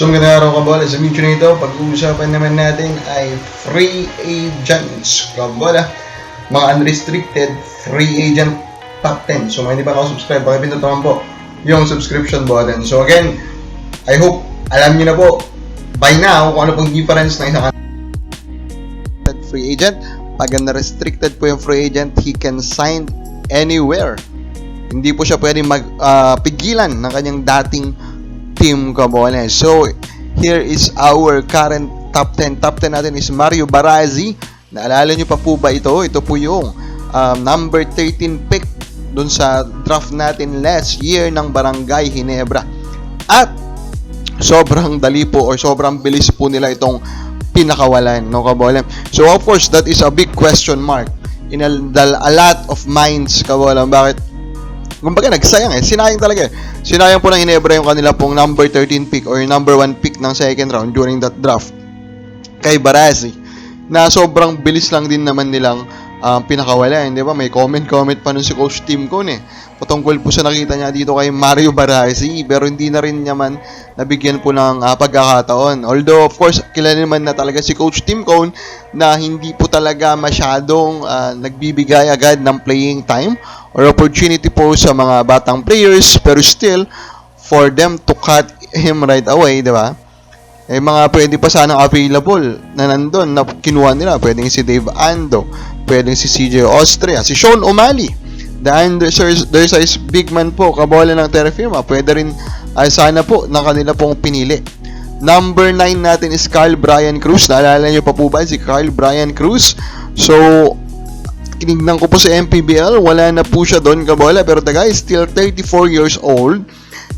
So magandang araw kabola. Sa video na ito, pag-uusapan naman natin ay free agents kabola. Mga unrestricted free agent top 10. So mga hindi pa nakasubscribe, pakipindot naman po yung subscription button. So again, I hope alam niyo na po by now kung ano pong difference ng isang free agent. Pag na-restricted po yung free agent, he can sign anywhere. Hindi po siya pwedeng magpigilan ng kanyang dating team kabola. So, here is our current top 10. Top 10 natin is Mario Barazzi. Naalala nyo pa po ba ito? Ito po yung number 13 pick dun sa draft natin last year ng Barangay Ginebra. At sobrang dali po or sobrang bilis po nila itong pinakawalan, no kabola? So, of course, that is a big question mark in a lot of minds kabola. Bakit? Kumbaga nagsayang sinayang talaga Sinayang po ng Ginebra yung kanila pong number 13 pick or number 1 pick ng second round during that draft kay Barazzi, na sobrang bilis lang din naman nilang pinakawalan, di ba? May comment pa nun si Coach Tim Cone patungkol po sa nakita niya dito kay Mario Barazzi, pero hindi na rin naman nabigyan po ng pagkakataon. Although, of course, kilala naman na talaga si Coach Tim Cone na hindi po talaga masyadong nagbibigay agad ng playing time or opportunity po sa mga batang players, pero still, for them to cut him right away, di ba? Mga pwede pa sanang available na nandun na kinuha nila. Pwedeng si Dave Ando, pwedeng si CJ Austria, si Sean O'Malley, the undersized big man po, kabola ng Terra Firma. Pwede rin sana po na kanila pong pinili. Number 9 natin is Carl Brian Cruz. Naalala nyo pa po ba si Carl Brian Cruz? So, tinignan ko po sa MPBL, wala na po siya doon kabola, pero the guy is still 34 years old.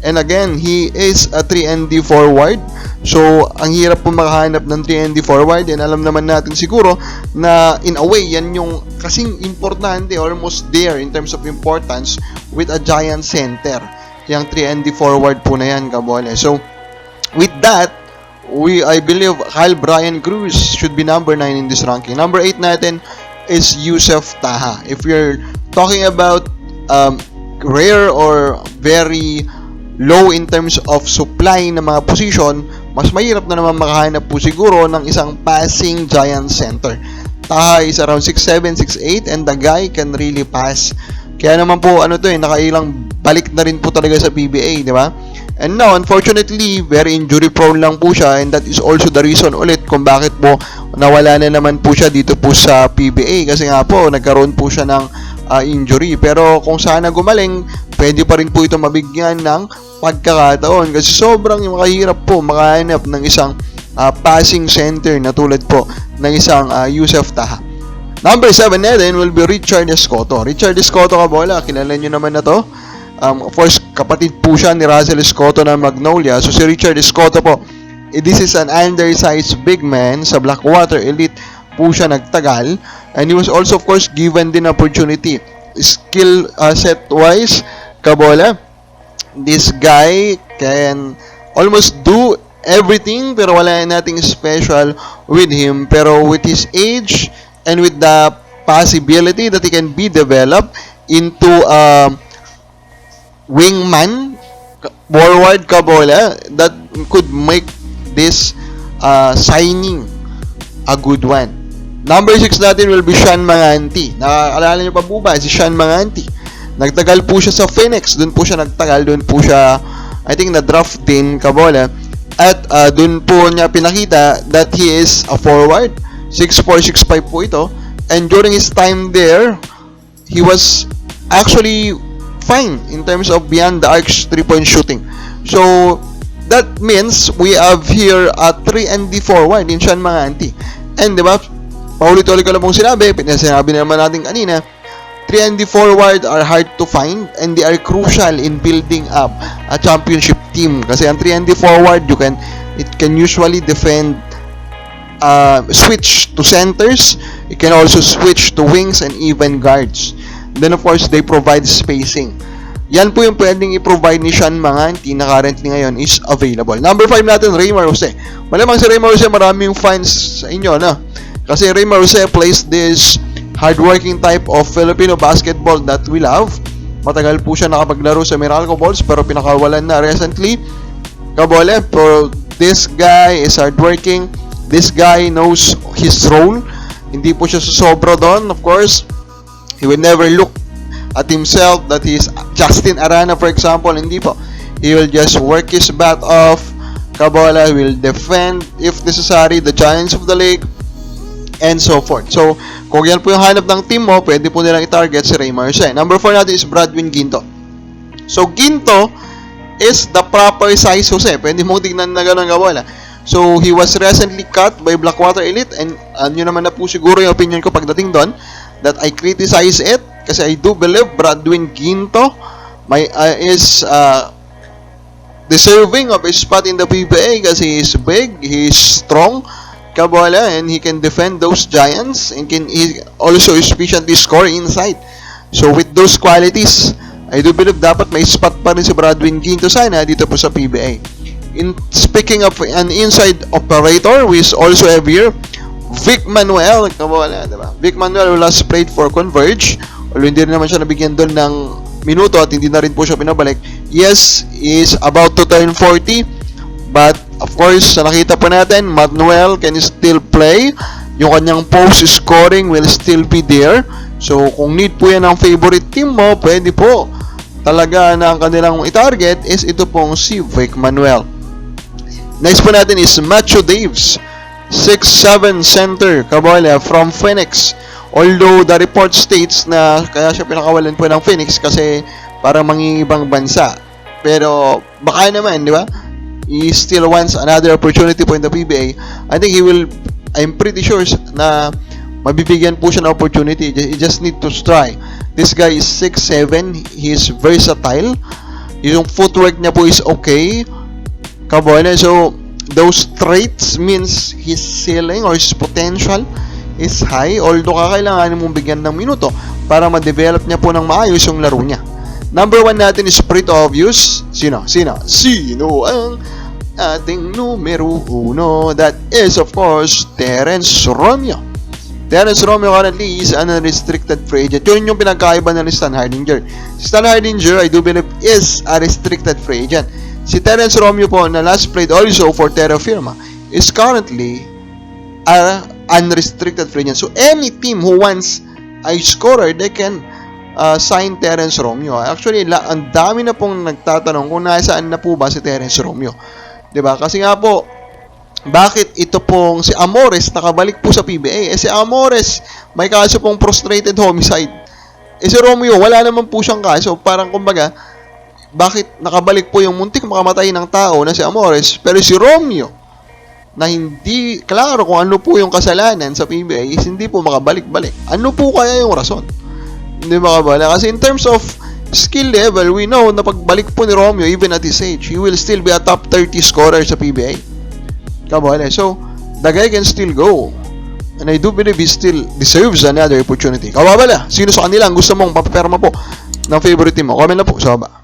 And again, he is a 3-and-D forward. So, ang hirap po makahanap ng 3-and-D forward. And alam naman natin siguro na in a way, yan yung kasing importante, almost there in terms of importance with a giant center. Yung 3-and-D forward po na yan, kabola. So, with that, I believe Kyle Brian Cruz should be number 9 in this ranking. Number 8 natin is Yusef Taha. If you're talking about rare or very low in terms of supply ng mga position, mas mahirap na naman makahanap po siguro ng isang passing giant center. Taha is around 6'7", 6'8", and the guy can really pass. Kaya naman po, nakailang balik na rin po talaga sa PBA, di ba? And now, unfortunately, very injury prone lang po siya, and that is also the reason ulit kung bakit po nawala na naman po siya dito po sa PBA, kasi nga po, nagkaroon po siya ng injury. Pero kung sana gumaling, pwede pa rin po ito mabigyan ng pagkakataon, kasi sobrang makahirap po makahanap ng isang passing center na tulad po ng isang Yusef Taha. Number 7 natin will be Richard Escoto. Richard Escoto, kabola, kilala nyo naman na to. Of course, kapatid po siya ni Russell Escoto ng Magnolia. So si Richard Escoto po, this is an undersized big man. Sa Blackwater Elite po siya nagtagal. And he was also, of course, given din opportunity. Skill set wise, kabola, this guy can almost do everything, pero wala nating special with him. Pero with his age and with the possibility that he can be developed into wingman forward, kabola, that could make this signing a good one. Number 6 natin will be Sean Manganti. Nakakaalala niyo pa po ba si Sean Manganti? Nagtagal po siya sa Phoenix. Doon po siya nagtagal. Doon po siya, I think, na-draft din, kabola. At doon po niya pinakita that he is a forward. 6'4", 6'5" po ito. And during his time there, he was actually fine in terms of beyond the arcs 3-point shooting. So, that means we have here a 3-and-D forward in Sean Manganti. And, di ba, paulit-ulit ko lang pong sinabi naman natin kanina, 3-and-D forward are hard to find and they are crucial in building up a championship team. Kasi ang 3-and-D forward, it can usually defend, switch to centers, it can also switch to wings and even guards. Then, of course, they provide spacing. Yan po yung pwedeng i-provide ni Sean Manganti na currently ngayon is available. Number 5 natin, Raymar Jose. Malamang si Raymar Jose, maraming fans sa inyo, no? Kasi Raymar Jose plays this hardworking type of Filipino basketball that we love. Matagal po siya nakapaglaro sa Meralco Bulls, pero pinakawalan na recently. Kabole, for This guy is hardworking. This guy knows his role. Hindi po siya susobra doon. Of course, he will never look at himself that he is Justin Arana, for example. Hindi po. He will just work his butt off. Kabola will defend, if necessary, the giants of the league, and so forth. So, kung yan po yung hanap ng team mo, pwede po nilang i-target si Ray Marcin. Number 4 natin is Bradwin Ginto. So, Ginto is the proper size Jose. Pwede mo tignan na gano'n Kabola. So, he was recently cut by Blackwater Elite, and yun naman na po siguro yung opinion ko pagdating doon, that I criticize it, kasi I do believe Bradwin Ginto is deserving of a spot in the PBA kasi he is big, he is strong, Kabola, and he can defend those giants, and he also efficiently score inside. So, with those qualities, I do believe dapat may spot pa rin si Bradwin Ginto sana dito po sa PBA. Speaking of an inside operator, we also have here Vic Manuel, Kabola, diba? Vic Manuel who last played for Converge, although hindi rin naman siya nabigyan doon ng minuto at hindi na rin po siya pinabalik. Yes, he is about to turn 40, but of course, nakita po natin, Manuel can still play. Yung kanyang post scoring will still be there. So, kung need po yan ng favorite team mo, pwede po talaga na ang kanilang i-target is ito pong si Vic Manuel. Next po natin is Macho Daves, 6'7" center, Kabola, from Phoenix. Although the report states na kaya siya pinakawalan po ng Phoenix kasi parang mangingibang bansa. Pero baka naman, di ba? He still wants another opportunity po in the PBA. I think I'm pretty sure na mabibigyan po siya ng opportunity. He just need to try. This guy is 6'7", he is versatile. Yung footwork niya po is okay. Kabola, so those traits means his ceiling or his potential is high, although kakailanganin mong bigyan ng minuto para ma-develop niya po ng maayos yung laro niya. Number 1 natin is pretty obvious. Sino ang ating numero 1? That is, of course, Terence Romeo. Terence Romeo currently is an unrestricted free agent. Yun yung pinagkaiba na ni Stan Hardinger. Si Stan Hardinger, I do believe, is a restricted free agent. Si Terence Romeo po, na last played also for Terra Firma, is currently a unrestricted free agent. So, any team who wants a scorer, they can sign Terence Romeo. Actually, ang dami na pong nagtatanong kung nasaan na po ba si Terence Romeo. Diba? Kasi nga po, bakit ito pong si Amores nakabalik po sa PBA? Si Amores, may kaso pong frustrated homicide. Si Romeo, wala naman po siyang kaso. Parang kumbaga, bakit nakabalik po yung muntik makamatay ng tao na si Amores, pero si Romeo, na hindi klaro kung ano po yung kasalanan sa PBA, is hindi po makabalik-balik. Ano po kaya yung rason? Hindi makabala. Kasi in terms of skill level, we know na pagbalik po ni Romeo, even at his age, he will still be a top 30 scorer sa PBA. Kabala. So, the guy can still go. And I do believe he still deserves another opportunity. Kababala, sino sa kanila ang gusto mong papaperma po ng favorite team mo? Comment na po sa baba.